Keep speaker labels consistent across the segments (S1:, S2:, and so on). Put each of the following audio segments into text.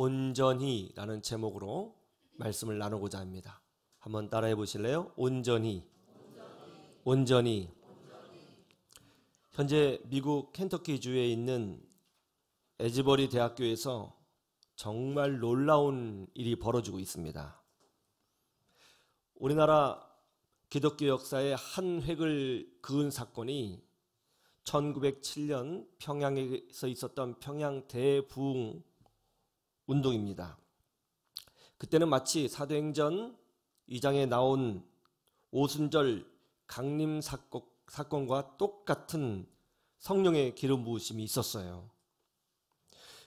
S1: 온전히라는 제목으로 말씀을 나누고자 합니다. 한번 따라해 보실래요? 온전히. 온전히. 현재 미국 켄터키주에 있는 에즈버리 대학교에서 정말 놀라운 일이 벌어지고 있습니다. 우리나라 기독교 역사의 한 획을 그은 사건이 1907년 평양에서 있었던 평양 대부흥 운동입니다. 그때는 마치 사도행전 2장에 나온 오순절 강림 사건과 똑같은 성령의 기름 부으심이 있었어요.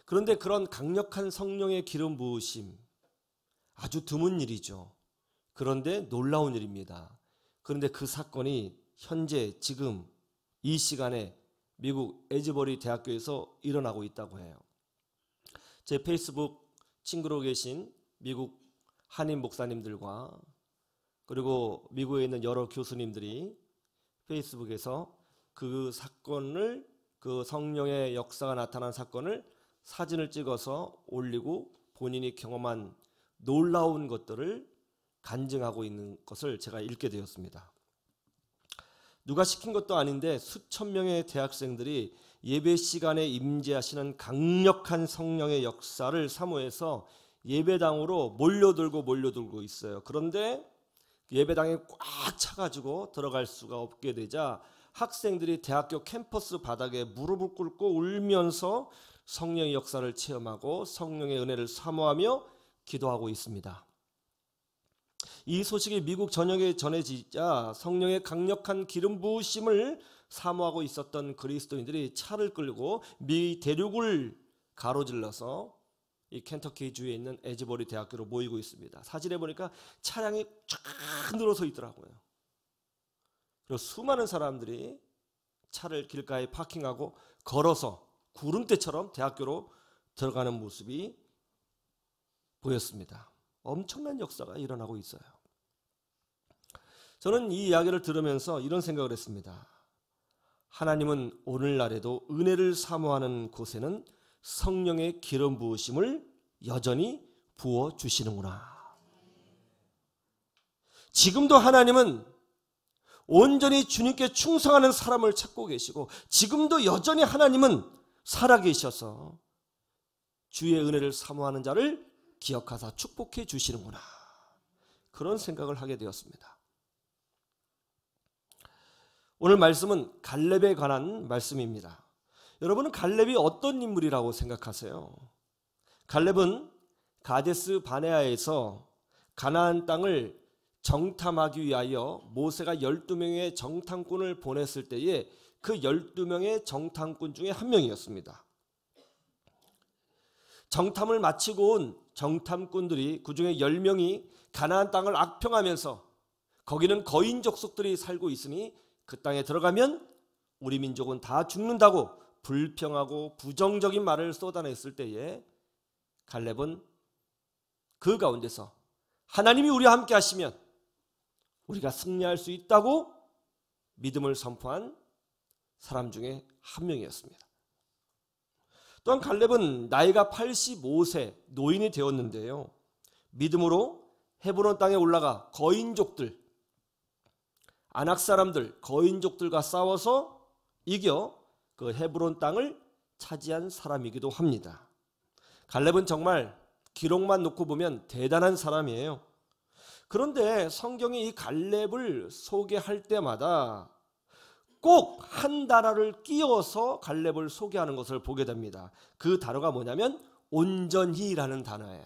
S1: 그런데 그런 강력한 성령의 기름 부으심, 아주 드문 일이죠. 그런데 놀라운 일입니다. 그런데 그 사건이 현재 지금 이 시간에 미국 에즈버리 대학교에서 일어나고 있다고 해요. 제 페이스북 친구로 계신 미국 한인 목사님들과 그리고 미국에 있는 여러 교수님들이 페이스북에서 그 사건을, 그 성령의 역사가 나타난 사건을 사진을 찍어서 올리고 본인이 경험한 놀라운 것들을 간증하고 있는 것을 제가 읽게 되었습니다. 누가 시킨 것도 아닌데 수천 명의 대학생들이 예배 시간에 임재하시는 강력한 성령의 역사를 사모해서 예배당으로 몰려들고 있어요. 그런데 예배당에 꽉 차가지고 들어갈 수가 없게 되자 학생들이 대학교 캠퍼스 바닥에 무릎을 꿇고 울면서 성령의 역사를 체험하고 성령의 은혜를 사모하며 기도하고 있습니다. 이 소식이 미국 전역에 전해지자 성령의 강력한 기름 부으심을 사모하고 있었던 그리스도인들이 차를 끌고 미 대륙을 가로질러서 이 켄터키 주에 있는 에즈버리 대학교로 모이고 있습니다. 사진에 보니까 차량이 쫙 늘어서 있더라고요. 그리고 수많은 사람들이 차를 길가에 파킹하고 걸어서 구름대처럼 대학교로 들어가는 모습이 보였습니다. 엄청난 역사가 일어나고 있어요. 저는 이 이야기를 들으면서 이런 생각을 했습니다. 하나님은 오늘날에도 은혜를 사모하는 곳에는 성령의 기름 부으심을 여전히 부어주시는구나. 지금도 하나님은 온전히 주님께 충성하는 사람을 찾고 계시고 지금도 여전히 하나님은 살아계셔서 주의 은혜를 사모하는 자를 기억하사 축복해 주시는구나. 그런 생각을 하게 되었습니다. 오늘 말씀은 갈렙에 관한 말씀입니다. 여러분은 갈렙이 어떤 인물이라고 생각하세요? 갈렙은 가데스 바네아에서 가나안 땅을 정탐하기 위하여 모세가 12명의 정탐꾼을 보냈을 때에 그 12명의 정탐꾼 중에 한 명이었습니다. 정탐을 마치고 온 정탐꾼들이 그중에 10명이 가나안 땅을 악평하면서 거기는 거인 족속들이 살고 있으니 그 땅에 들어가면 우리 민족은 다 죽는다고 불평하고 부정적인 말을 쏟아냈을 때에 갈렙은 그 가운데서 하나님이 우리와 함께 하시면 우리가 승리할 수 있다고 믿음을 선포한 사람 중에 한 명이었습니다. 또한 갈렙은 나이가 85세 노인이 되었는데요. 믿음으로 헤브론 땅에 올라가 거인족들, 아낙 사람들, 거인족들과 싸워서 이겨 그 헤브론 땅을 차지한 사람이기도 합니다. 갈렙은 정말 기록만 놓고 보면 대단한 사람이에요. 그런데 성경이 이 갈렙을 소개할 때마다 꼭 한 단어를 끼워서 갈렙을 소개하는 것을 보게 됩니다. 그 단어가 뭐냐면 온전히라는 단어예요.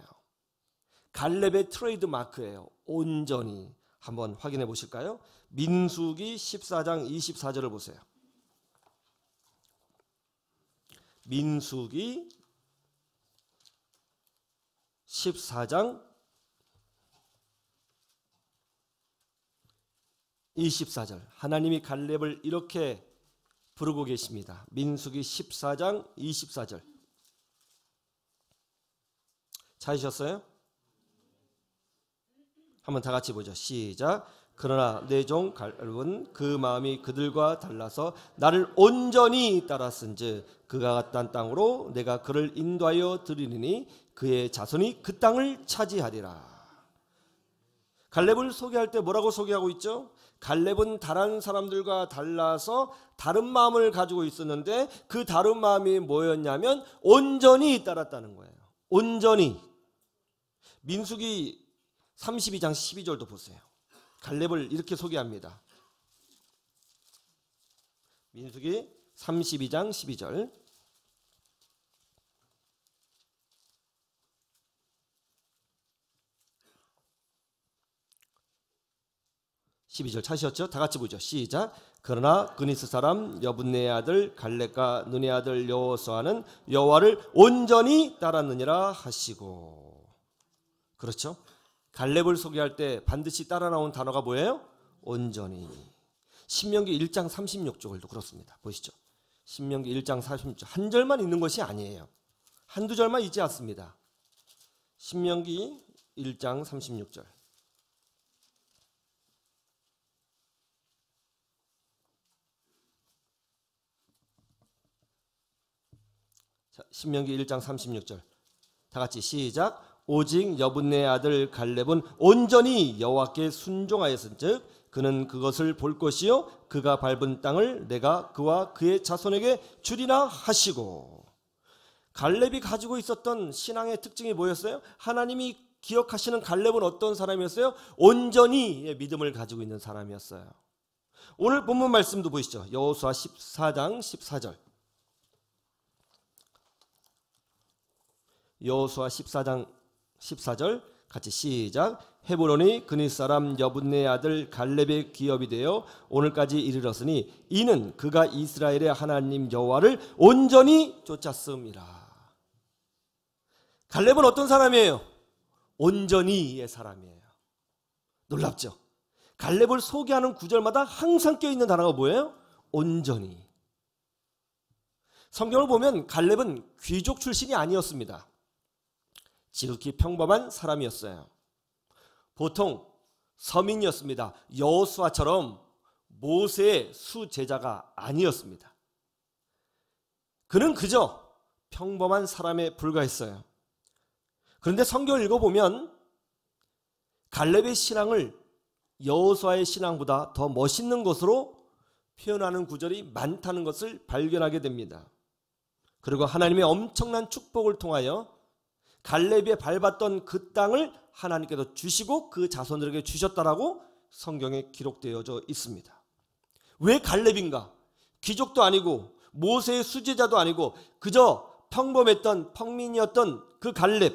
S1: 갈렙의 트레이드 마크예요. 온전히. 한번 확인해 보실까요? 민수기 14장 24절을 보세요. 민수기 14장 24절. 하나님이 갈렙을 이렇게 부르고 계십니다. 민수기 14장 24절. 찾으셨어요? 한번 다 같이 보죠. 시작. 그러나 내 종 갈렙은 그 마음이 그들과 달라서 나를 온전히 따랐은즉 그가 갔던 땅으로 내가 그를 인도하여 드리리니 그의 자손이 그 땅을 차지하리라. 갈렙을 소개할 때 뭐라고 소개하고 있죠? 갈렙은 다른 사람들과 달라서 다른 마음을 가지고 있었는데 그 다른 마음이 뭐였냐면 온전히 따랐다는 거예요. 온전히. 민수기 32장 12절도 보세요. 갈렙을 이렇게 소개합니다. 민수기 32장 12절. 찾으셨죠? 다 같이 보죠. 시작. 그러나 그니스 사람 여분네의 아들 갈렙과 눈의 아들 여호수아는 여호와를 온전히 따랐느니라 하시고. 그렇죠? 갈렙을 소개할 때 반드시 따라 나온 단어가 뭐예요? 온전히. 신명기 1장 36절도 그렇습니다. 보시죠. 신명기 1장 36절. 한 절만 있는 것이 아니에요. 한두 절만 있지 않습니다. 신명기 1장 36절. 자, 신명기 1장 36절. 다 같이 시작. 오직 여분네 아들 갈렙은 온전히 여호와께 순종하였은즉 그는 그것을 볼 것이요 그가 밟은 땅을 내가 그와 그의 자손에게 주리라 하시고. 갈렙이 가지고 있었던 신앙의 특징이 뭐였어요? 하나님이 기억하시는 갈렙은 어떤 사람이었어요? 온전히 믿음을 가지고 있는 사람이었어요. 오늘 본문 말씀도 보시죠. 여호수아 14장 14절. 여호수아 14장 14절 같이 시작. 헤브론이 그니스 사람 여분네 아들 갈렙의 기업이 되어 오늘까지 이르렀으니 이는 그가 이스라엘의 하나님 여호와를 온전히 쫓았음이라. 갈렙은 어떤 사람이에요? 온전히의 사람이에요. 놀랍죠? 갈렙을 소개하는 구절마다 항상 껴있는 단어가 뭐예요? 온전히. 성경을 보면 갈렙은 귀족 출신이 아니었습니다. 지극히 평범한 사람이었어요. 보통 서민이었습니다. 여호수아처럼 모세의 수제자가 아니었습니다. 그는 그저 평범한 사람에 불과했어요. 그런데 성경을 읽어보면 갈렙의 신앙을 여호수아의 신앙보다 더 멋있는 것으로 표현하는 구절이 많다는 것을 발견하게 됩니다. 그리고 하나님의 엄청난 축복을 통하여 갈렙이 밟았던 그 땅을 하나님께서 주시고 그 자손들에게 주셨다라고 성경에 기록되어져 있습니다. 왜 갈렙인가? 귀족도 아니고 모세의 수제자도 아니고 그저 평범했던 평민이었던 그 갈렙.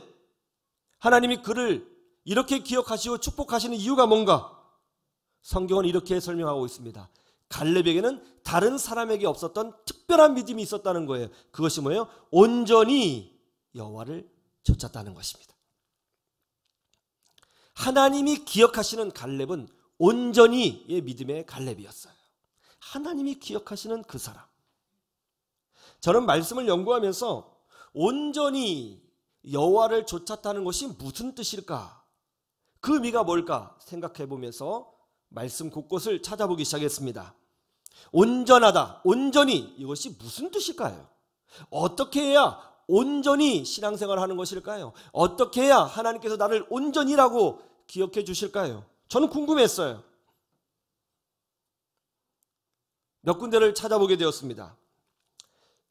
S1: 하나님이 그를 이렇게 기억하시고 축복하시는 이유가 뭔가? 성경은 이렇게 설명하고 있습니다. 갈렙에게는 다른 사람에게 없었던 특별한 믿음이 있었다는 거예요. 그것이 뭐예요? 온전히 여호와를 쫓았다는 것입니다. 하나님이 기억하시는 갈렙은 온전히의 믿음의 갈렙이었어요. 하나님이 기억하시는 그 사람. 저는 말씀을 연구하면서 온전히 여호와를 쫓았다는 것이 무슨 뜻일까? 그 의미가 뭘까 생각해 보면서 말씀 곳곳을 찾아보기 시작했습니다. 온전하다, 온전히 이것이 무슨 뜻일까요? 어떻게 해야 온전히 신앙생활을 하는 것일까요? 어떻게 해야 하나님께서 나를 온전히라고 기억해 주실까요? 저는 궁금했어요. 몇 군데를 찾아보게 되었습니다.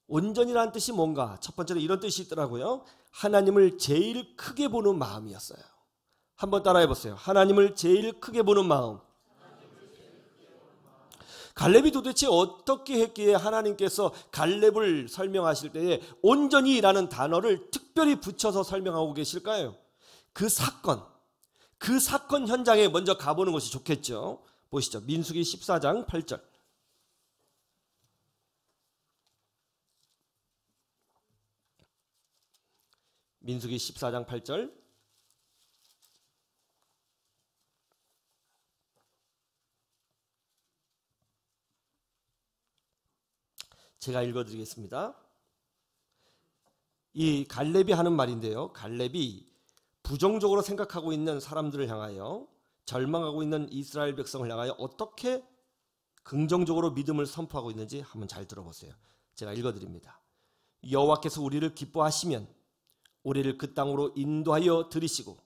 S1: 온전이라는 뜻이 뭔가? 첫 번째로 이런 뜻이 있더라고요. 하나님을 제일 크게 보는 마음이었어요. 한번 따라해 보세요. 하나님을 제일 크게 보는 마음. 갈렙이 도대체 어떻게 했기에 하나님께서 갈렙을 설명하실 때에 온전히라는 단어를 특별히 붙여서 설명하고 계실까요? 그 사건 현장에 먼저 가보는 것이 좋겠죠. 보시죠. 민수기 14장 8절. 민수기 14장 8절. 제가 읽어드리겠습니다. 이 갈렙이 하는 말인데요. 갈렙이 부정적으로 생각하고 있는 사람들을 향하여 절망하고 있는 이스라엘 백성을 향하여 어떻게 긍정적으로 믿음을 선포하고 있는지 한번 잘 들어보세요. 제가 읽어드립니다. 여호와께서 우리를 기뻐하시면 우리를 그 땅으로 인도하여 들이시고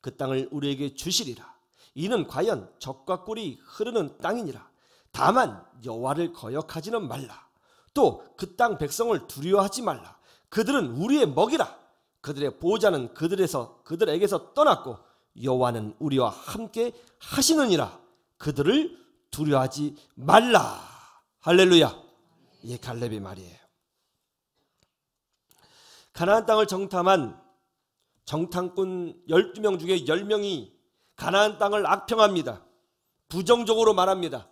S1: 그 땅을 우리에게 주시리라. 이는 과연 젖과 꿀이 흐르는 땅이니라. 다만 여호와를 거역하지는 말라. 또 그 땅 백성을 두려워하지 말라. 그들은 우리의 먹이라. 그들의 보호자는 그들에게서 떠났고 여호와는 우리와 함께 하시느니라. 그들을 두려워하지 말라. 할렐루야. 이게 갈렙의 말이에요. 가나안 땅을 정탐한 정탐꾼 12명 중에 10명이 가나안 땅을 악평합니다. 부정적으로 말합니다.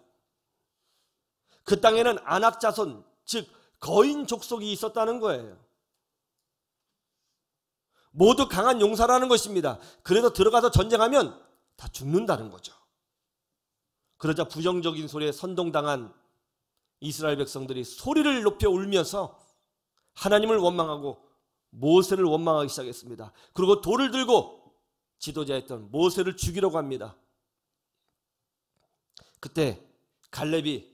S1: 그 땅에는 아낙 자손, 즉 거인 족속이 있었다는 거예요. 모두 강한 용사라는 것입니다. 그래서 들어가서 전쟁하면 다 죽는다는 거죠. 그러자 부정적인 소리에 선동당한 이스라엘 백성들이 소리를 높여 울면서 하나님을 원망하고 모세를 원망하기 시작했습니다. 그리고 돌을 들고 지도자였던 모세를 죽이려고 합니다. 그때 갈렙이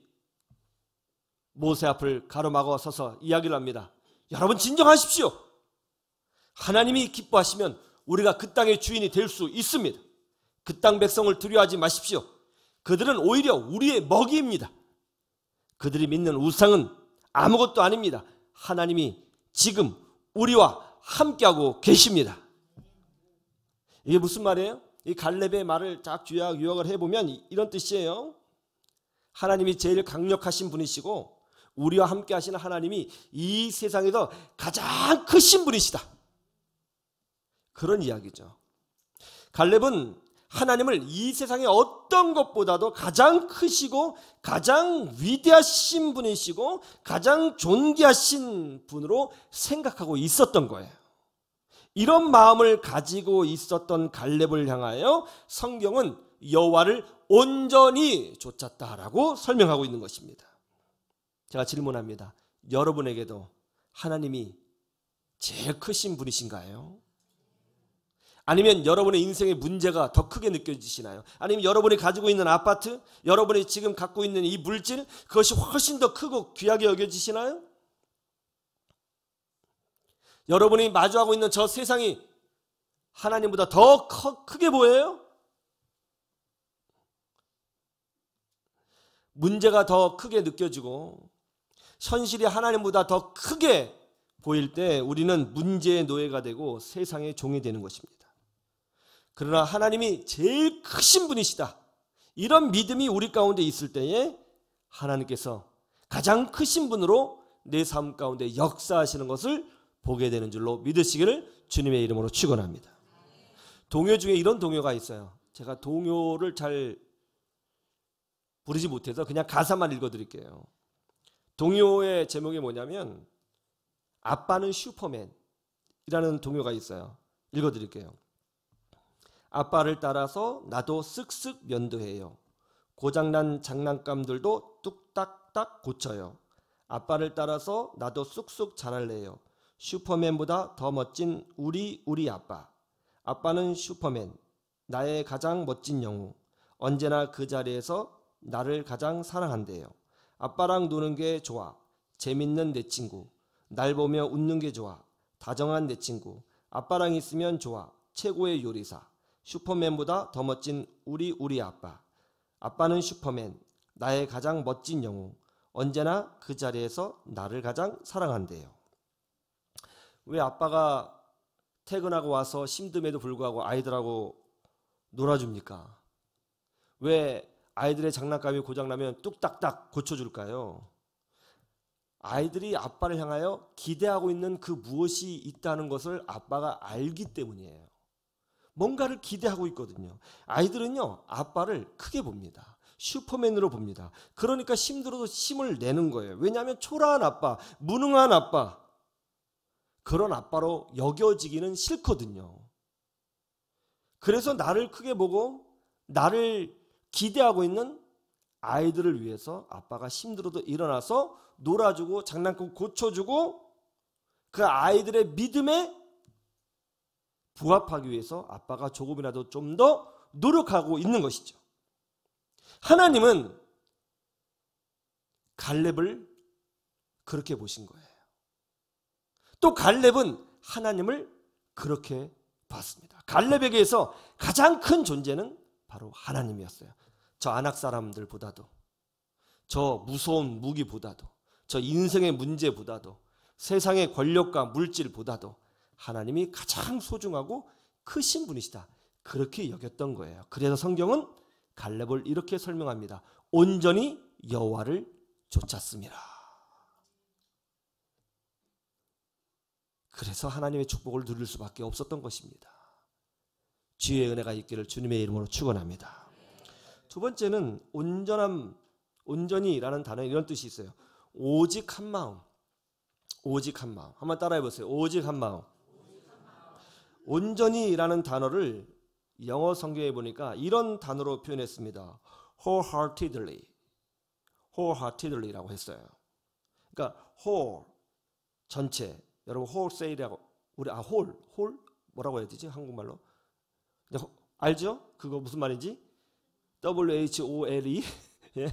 S1: 모세 앞을 가로막아 서서 이야기를 합니다. 여러분 진정하십시오. 하나님이 기뻐하시면 우리가 그 땅의 주인이 될 수 있습니다. 그 땅 백성을 두려워하지 마십시오. 그들은 오히려 우리의 먹이입니다. 그들이 믿는 우상은 아무것도 아닙니다. 하나님이 지금 우리와 함께하고 계십니다. 이게 무슨 말이에요? 이 갈렙의 말을 쫙 요약을 해보면 이런 뜻이에요. 하나님이 제일 강력하신 분이시고 우리와 함께 하시는 하나님이 이 세상에서 가장 크신 분이시다. 그런 이야기죠. 갈렙은 하나님을 이 세상의 어떤 것보다도 가장 크시고 가장 위대하신 분이시고 가장 존귀하신 분으로 생각하고 있었던 거예요. 이런 마음을 가지고 있었던 갈렙을 향하여 성경은 여호와를 온전히 좇았다라고 설명하고 있는 것입니다. 제가 질문합니다. 여러분에게도 하나님이 제일 크신 분이신가요? 아니면 여러분의 인생의 문제가 더 크게 느껴지시나요? 아니면 여러분이 가지고 있는 아파트, 여러분이 지금 갖고 있는 이 물질, 그것이 훨씬 더 크고 귀하게 여겨지시나요? 여러분이 마주하고 있는 저 세상이 하나님보다 더 크게 보여요? 문제가 더 크게 느껴지고 현실이 하나님보다 더 크게 보일 때 우리는 문제의 노예가 되고 세상의 종이 되는 것입니다. 그러나 하나님이 제일 크신 분이시다. 이런 믿음이 우리 가운데 있을 때에 하나님께서 가장 크신 분으로 내 삶 가운데 역사하시는 것을 보게 되는 줄로 믿으시기를 주님의 이름으로 축원합니다. 동요 중에 이런 동요가 있어요. 제가 동요를 잘 부르지 못해서 그냥 가사만 읽어드릴게요. 동요의 제목이 뭐냐면 아빠는 슈퍼맨이라는 동요가 있어요. 읽어드릴게요. 아빠를 따라서 나도 쓱쓱 면도해요. 고장난 장난감들도 뚝딱딱 고쳐요. 아빠를 따라서 나도 쑥쑥 자랄래요. 슈퍼맨보다 더 멋진 우리 아빠. 아빠는 슈퍼맨, 나의 가장 멋진 영웅. 언제나 그 자리에서 나를 가장 사랑한대요. 아빠랑 노는 게 좋아. 재밌는 내 친구. 날 보며 웃는 게 좋아. 다정한 내 친구. 아빠랑 있으면 좋아. 최고의 요리사. 슈퍼맨보다 더 멋진 우리 아빠. 아빠는 슈퍼맨, 나의 가장 멋진 영웅. 언제나 그 자리에서 나를 가장 사랑한대요. 왜 아빠가 퇴근하고 와서 힘듦에도 불구하고 아이들하고 놀아줍니까? 왜 아이들의 장난감이 고장나면 뚝딱딱 고쳐줄까요? 아이들이 아빠를 향하여 기대하고 있는 그 무엇이 있다는 것을 아빠가 알기 때문이에요. 뭔가를 기대하고 있거든요. 아이들은요, 아빠를 크게 봅니다. 슈퍼맨으로 봅니다. 그러니까 힘들어도 힘을 내는 거예요. 왜냐하면 초라한 아빠, 무능한 아빠, 그런 아빠로 여겨지기는 싫거든요. 그래서 나를 크게 보고 나를 기대하고 있는 아이들을 위해서 아빠가 힘들어도 일어나서 놀아주고 장난감 고쳐주고 그 아이들의 믿음에 부합하기 위해서 아빠가 조금이라도 좀 더 노력하고 있는 것이죠. 하나님은 갈렙을 그렇게 보신 거예요. 또 갈렙은 하나님을 그렇게 봤습니다. 갈렙에게서 가장 큰 존재는 바로 하나님이었어요. 저 안악 사람들보다도, 저 무서운 무기보다도, 저 인생의 문제보다도, 세상의 권력과 물질보다도 하나님이 가장 소중하고 크신 분이시다. 그렇게 여겼던 거예요. 그래서 성경은 갈렙을 이렇게 설명합니다. 온전히 여호와를 좇았습니다. 그래서 하나님의 축복을 누릴 수밖에 없었던 것입니다. 주의 은혜가 있기를 주님의 이름으로 축원합니다. 두 번째는 온전히라는 단어에 이런 뜻이 있어요. 오직 한 마음. 오직 한 마음. 한번 따라해 보세요. 오직 한 마음. 온전히라는 단어를 영어 성경에 보니까 이런 단어로 표현했습니다. wholeheartedly. wholeheartedly라고 했어요. 그러니까 whole 전체. 여러분 wholesale이라고 우리 whole 뭐라고 해야 되지? 한국말로. 알죠? 그거 무슨 말인지? WHOLE 예.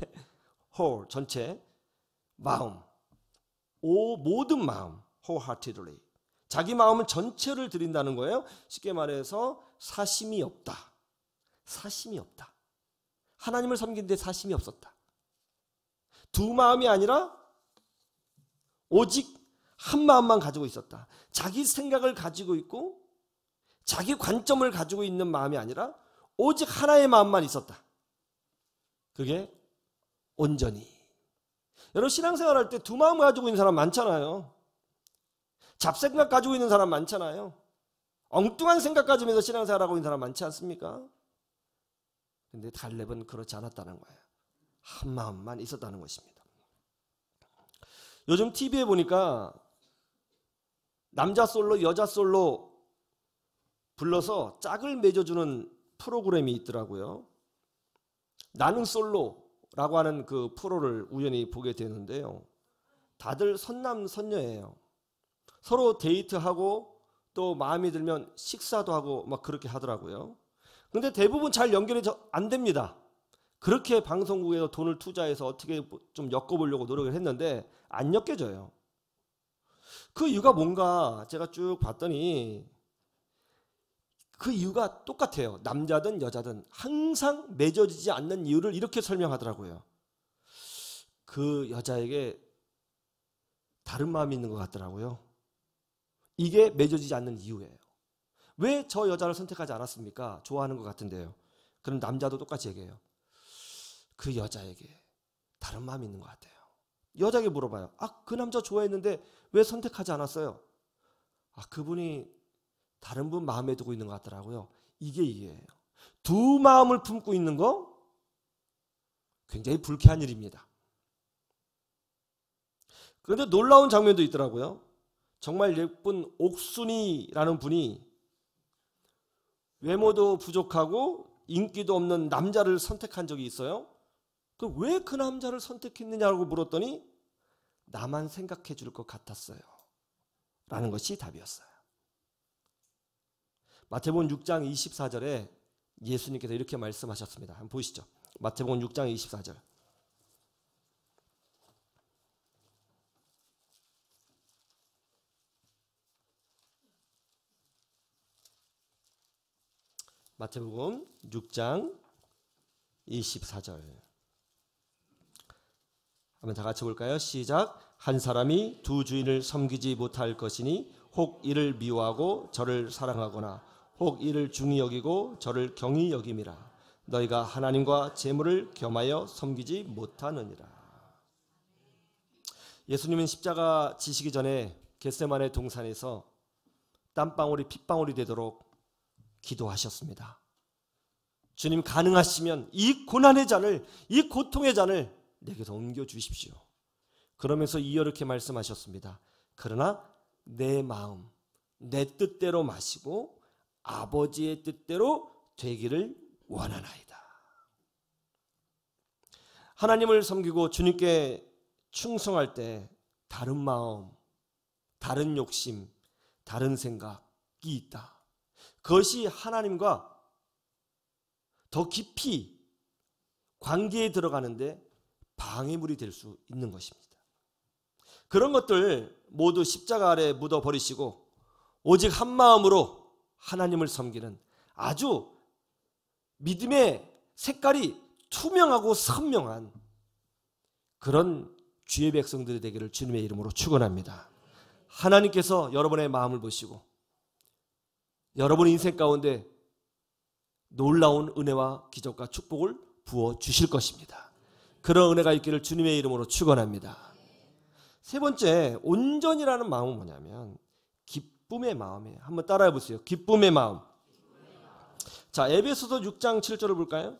S1: whole 전체 마음. 모든 마음 wholeheartedly. 자기 마음은 전체를 드린다는 거예요. 쉽게 말해서 사심이 없다. 사심이 없다. 하나님을 섬기는데 사심이 없었다. 두 마음이 아니라 오직 한 마음만 가지고 있었다. 자기 생각을 가지고 있고 자기 관점을 가지고 있는 마음이 아니라 오직 하나의 마음만 있었다. 그게 온전히. 여러분 신앙생활 할 때 두 마음 가지고 있는 사람 많잖아요. 잡생각 가지고 있는 사람 많잖아요. 엉뚱한 생각 가지면서 신앙생활 하고 있는 사람 많지 않습니까? 근데 갈렙은 그렇지 않았다는 거예요. 한 마음만 있었다는 것입니다. 요즘 TV에 보니까 남자 솔로, 여자 솔로 불러서 짝을 맺어주는 프로그램이 있더라고요. 나는 솔로라고 하는 그 프로를 우연히 보게 되는데요. 다들 선남선녀예요. 서로 데이트하고 또 마음이 들면 식사도 하고 막 그렇게 하더라고요. 근데 대부분 잘 연결이 안 됩니다. 그렇게 방송국에서 돈을 투자해서 어떻게 좀 엮어보려고 노력을 했는데 안 엮여져요. 그 이유가 뭔가 제가 쭉 봤더니 그 이유가 똑같아요. 남자든 여자든 항상 맺어지지 않는 이유를 이렇게 설명하더라고요. 그 여자에게 다른 마음이 있는 것 같더라고요. 이게 맺어지지 않는 이유예요. 왜 저 여자를 선택하지 않았습니까? 좋아하는 것 같은데요. 그럼 남자도 똑같이 얘기해요. 그 여자에게 다른 마음이 있는 것 같아요. 여자에게 물어봐요. 그 남자 좋아했는데 왜 선택하지 않았어요? 그분이 다른 분 마음에 두고 있는 것 같더라고요. 이게 이해예요. 두 마음을 품고 있는 거 굉장히 불쾌한 일입니다. 그런데 놀라운 장면도 있더라고요. 정말 예쁜 옥순이라는 분이 외모도 부족하고 인기도 없는 남자를 선택한 적이 있어요. 왜 그 남자를 선택했느냐고 물었더니 나만 생각해 줄 것 같았어요. 라는 것이 답이었어요. 마태복음 6장 24절에 예수님께서 이렇게 말씀하셨습니다. 한번 보시죠. 마태복음 6장 24절. 마태복음 6장 24절. 한번 다 같이 볼까요? 시작. 한 사람이 두 주인을 섬기지 못할 것이니 혹 이를 미워하고 저를 사랑하거나 혹 이를 중히 여기고 저를 경히 여김이라. 너희가 하나님과 재물을 겸하여 섬기지 못하느니라. 예수님은 십자가 지시기 전에 겟세마네 동산에서 땀방울이 핏방울이 되도록 기도하셨습니다. 주님 가능하시면 이 고난의 잔을, 이 고통의 잔을 내게서 옮겨주십시오. 그러면서 이렇게 말씀하셨습니다. 그러나 내 마음, 내 뜻대로 마시고 아버지의 뜻대로 되기를 원하나이다. 하나님을 섬기고 주님께 충성할 때 다른 마음, 다른 욕심, 다른 생각이 있다. 그것이 하나님과 더 깊이 관계에 들어가는데 방해물이 될 수 있는 것입니다. 그런 것들 모두 십자가 아래 묻어버리시고 오직 한 마음으로 하나님을 섬기는 아주 믿음의 색깔이 투명하고 선명한 그런 주의 백성들이 되기를 주님의 이름으로 축원합니다. 하나님께서 여러분의 마음을 보시고 여러분 인생 가운데 놀라운 은혜와 기적과 축복을 부어 주실 것입니다. 그런 은혜가 있기를 주님의 이름으로 축원합니다. 세 번째, 온전이라는 마음은 뭐냐면 기쁨의 마음이에요. 한번 따라해 보세요. 기쁨의 마음. 자, 에베소서 6장 7절을 볼까요?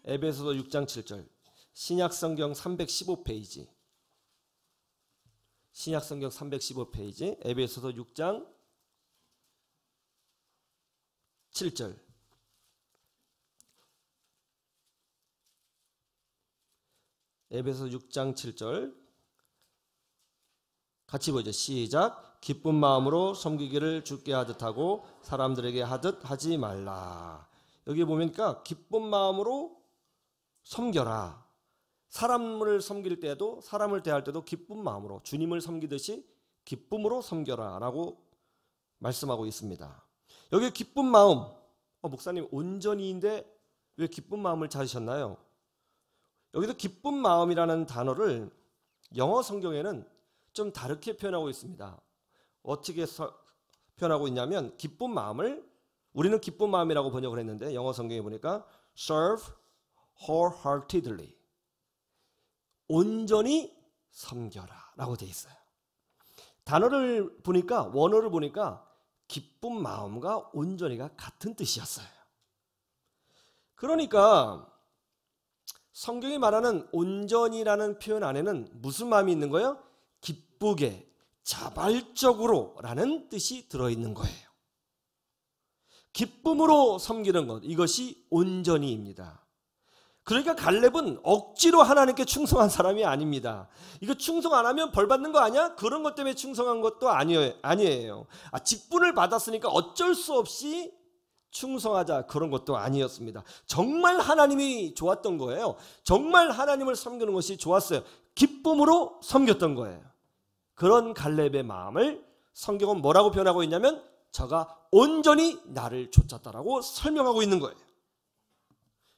S1: 에베소서 6장 7절. 신약성경 315페이지. 신약성경 315페이지. 에베소서 6장 7절. 에베소서 6장 7절. 같이 보죠. 시작. 기쁜 마음으로 섬기기를 주께 하듯 하고 사람들에게 하듯 하지 말라. 여기 보니까 기쁜 마음으로 섬겨라. 사람을 섬길 때도 사람을 대할 때도 기쁜 마음으로 주님을 섬기듯이 기쁨으로 섬겨라 라고 말씀하고 있습니다. 여기 기쁜 마음, 목사님 온전히인데 왜 기쁜 마음을 찾으셨나요? 여기서 기쁜 마음이라는 단어를 영어 성경에는 좀 다르게 표현하고 있습니다. 어떻게 표현하고 있냐면 기쁜 마음을 우리는 기쁜 마음이라고 번역을 했는데 영어 성경에 보니까 serve wholeheartedly 온전히 섬겨라 라고 되어 있어요. 단어를 보니까 원어를 보니까 기쁜 마음과 온전히가 같은 뜻이었어요. 그러니까 성경이 말하는 온전이라는 표현 안에는 무슨 마음이 있는 거예요? 기쁘게 자발적으로 라는 뜻이 들어있는 거예요. 기쁨으로 섬기는 것, 이것이 온전히입니다. 그러니까 갈렙은 억지로 하나님께 충성한 사람이 아닙니다. 이거 충성 안 하면 벌 받는 거 아니야? 그런 것 때문에 충성한 것도 아니에요. 직분을 받았으니까 어쩔 수 없이 충성하자 그런 것도 아니었습니다. 정말 하나님이 좋았던 거예요. 정말 하나님을 섬기는 것이 좋았어요. 기쁨으로 섬겼던 거예요. 그런 갈렙의 마음을 성경은 뭐라고 표현하고 있냐면 저가 온전히 나를 좇았다라고 설명하고 있는 거예요.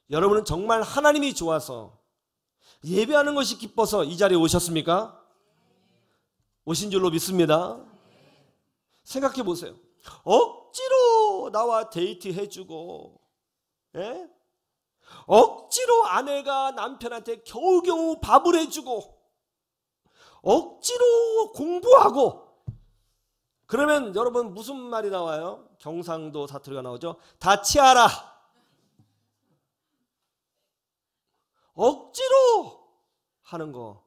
S1: 여러분은 정말 하나님이 좋아서 예배하는 것이 기뻐서 이 자리에 오셨습니까? 오신 줄로 믿습니다. 생각해 보세요. 억지로 나와 데이트 해주고 억지로 아내가 남편한테 겨우겨우 밥을 해주고 억지로 공부하고 그러면 여러분 무슨 말이 나와요? 경상도 사투리가 나오죠. 다치하라. 억지로 하는 거.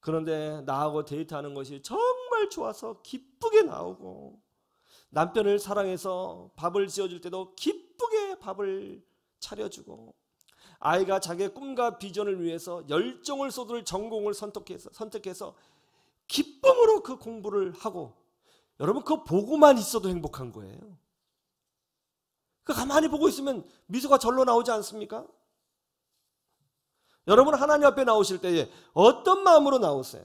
S1: 그런데 나하고 데이트하는 것이 정말 좋아서 기쁘게 나오고 남편을 사랑해서 밥을 지어줄 때도 기쁘게 밥을 차려주고 아이가 자기의 꿈과 비전을 위해서 열정을 쏟을 전공을 선택해서 기쁨으로 그 공부를 하고 여러분 그거 보고만 있어도 행복한 거예요. 그 가만히 보고 있으면 미소가 절로 나오지 않습니까? 여러분 하나님 앞에 나오실 때에 어떤 마음으로 나오세요?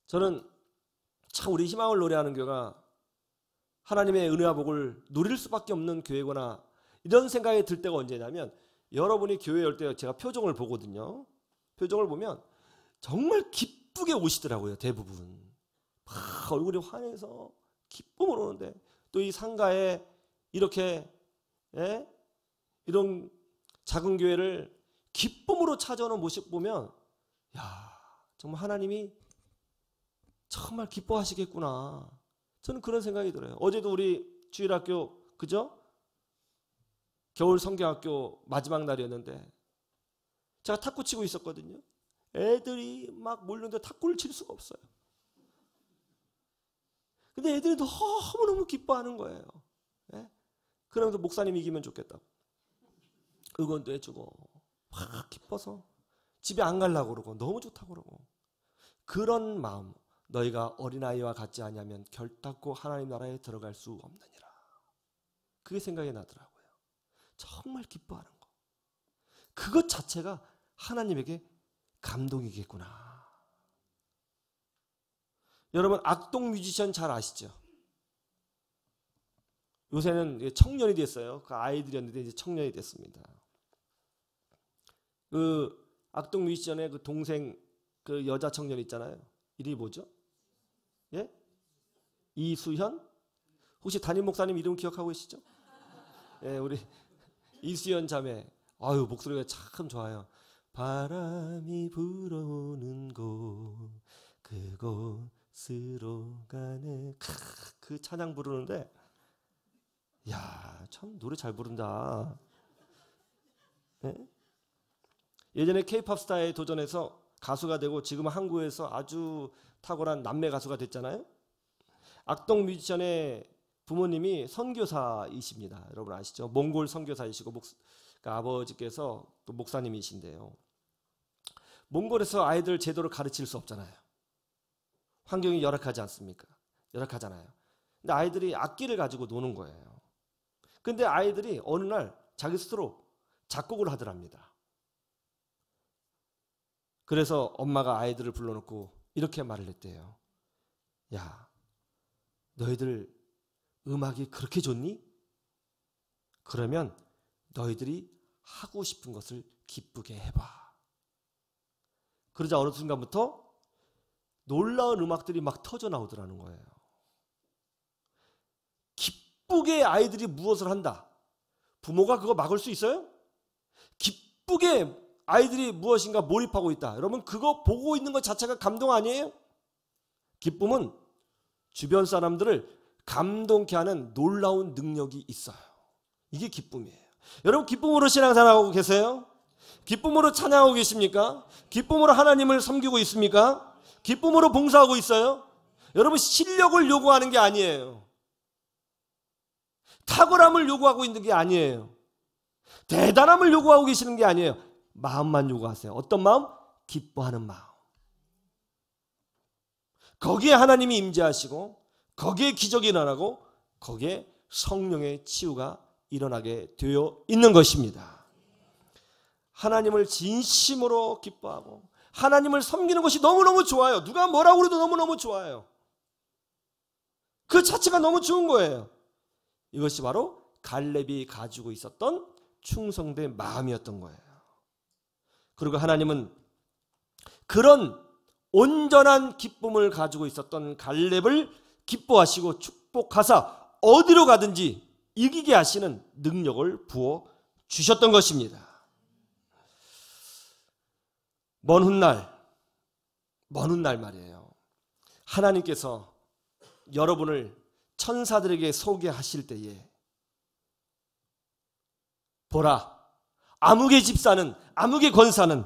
S1: 저는 참 우리 희망을 노래하는 교회가 하나님의 은혜와 복을 누릴 수밖에 없는 교회구나 이런 생각이 들 때가 언제냐면 여러분이 교회에 올 때 제가 표정을 보거든요. 표정을 보면 정말 기쁘게 오시더라고요. 대부분 막 얼굴이 환해서 기쁨으로 오는데 또 이 상가에 이렇게 이런 작은 교회를 기쁨으로 찾아오는 모습 보면 야 정말 하나님이 정말 기뻐하시겠구나. 저는 그런 생각이 들어요. 어제도 우리 주일학교 그죠? 겨울 성경학교 마지막 날이었는데 제가 탁구 치고 있었거든요. 애들이 막 몰렸는데 탁구를 칠 수가 없어요. 근데 애들이 너무너무 기뻐하는 거예요. 그러면서 목사님 이기면 좋겠다고 응원도 해주고 막 기뻐서 집에 안 가려고 그러고 너무 좋다고 그러고 그런 마음 너희가 어린아이와 같지 아니하면 결단코 하나님 나라에 들어갈 수 없느니라. 그게 생각이 나더라고요. 정말 기뻐하는 거. 그것 자체가 하나님에게 감동이겠구나. 여러분 악동 뮤지션 잘 아시죠? 요새는 청년이 됐어요. 그 아이들이었는데 이제 청년이 됐습니다. 그 악동 뮤지션의 그 동생 그 여자 청년 있잖아요. 이름이 뭐죠? 예? 이수현? 혹시 담임 목사님 이름 기억하고 계시죠? 예, 우리 이수현 자매. 아유, 목소리가 참 좋아요. 바람이 불어오는 곳 그곳으로 가네. 그 찬양 부르는데 야, 참 노래 잘 부른다. 예? 예전에 K-팝 스타에 도전해서 가수가 되고 지금 한국에서 아주 탁월한 남매 가수가 됐잖아요. 악동 뮤지션의 부모님이 선교사이십니다. 여러분 아시죠? 몽골 선교사이시고 그러니까 아버지께서 또 목사님이신데요. 몽골에서 아이들 제대로 가르칠 수 없잖아요. 환경이 열악하지 않습니까? 열악하잖아요. 근데 아이들이 악기를 가지고 노는 거예요. 근데 아이들이 어느 날 자기 스스로 작곡을 하더랍니다. 그래서 엄마가 아이들을 불러놓고 이렇게 말을 했대요. 야, 너희들 음악이 그렇게 좋니? 그러면 너희들이 하고 싶은 것을 기쁘게 해봐. 그러자 어느 순간부터 놀라운 음악들이 막 터져 나오더라는 거예요. 기쁘게 아이들이 무엇을 한다. 부모가 그거 막을 수 있어요? 기쁘게 아이들이 무엇인가 몰입하고 있다. 여러분 그거 보고 있는 것 자체가 감동 아니에요? 기쁨은 주변 사람들을 감동케 하는 놀라운 능력이 있어요. 이게 기쁨이에요. 여러분 기쁨으로 신앙생활하고 계세요? 기쁨으로 찬양하고 계십니까? 기쁨으로 하나님을 섬기고 있습니까? 기쁨으로 봉사하고 있어요? 여러분 실력을 요구하는 게 아니에요. 탁월함을 요구하고 있는 게 아니에요. 대단함을 요구하고 계시는 게 아니에요. 마음만 요구하세요. 어떤 마음? 기뻐하는 마음. 거기에 하나님이 임재하시고 거기에 기적이 일어나고 거기에 성령의 치유가 일어나게 되어 있는 것입니다. 하나님을 진심으로 기뻐하고 하나님을 섬기는 것이 너무너무 좋아요. 누가 뭐라고 그래도 너무너무 좋아요. 그 자체가 너무 좋은 거예요. 이것이 바로 갈렙이 가지고 있었던 충성된 마음이었던 거예요. 그리고 하나님은 그런 온전한 기쁨을 가지고 있었던 갈렙을 기뻐하시고 축복하사 어디로 가든지 이기게 하시는 능력을 부어 주셨던 것입니다. 먼 훗날 말이에요. 하나님께서 여러분을 천사들에게 소개하실 때에 보라, 아무개 집사는, 아무개 권사는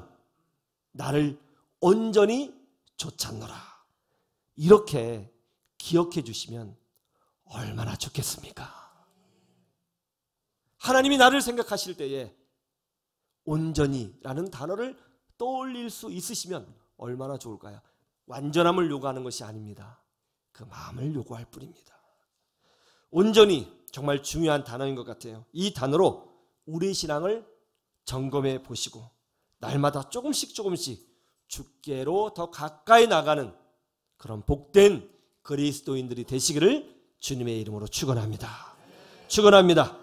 S1: 나를 온전히 좇았노라. 이렇게 기억해 주시면 얼마나 좋겠습니까? 하나님이 나를 생각하실 때에 온전히라는 단어를 떠올릴 수 있으시면 얼마나 좋을까요? 완전함을 요구하는 것이 아닙니다. 그 마음을 요구할 뿐입니다. 온전히 정말 중요한 단어인 것 같아요. 이 단어로 우리 신앙을 점검해 보시고 날마다 조금씩 주께로 더 가까이 나가는 그런 복된 그리스도인들이 되시기를 주님의 이름으로 축원합니다. 축원합니다.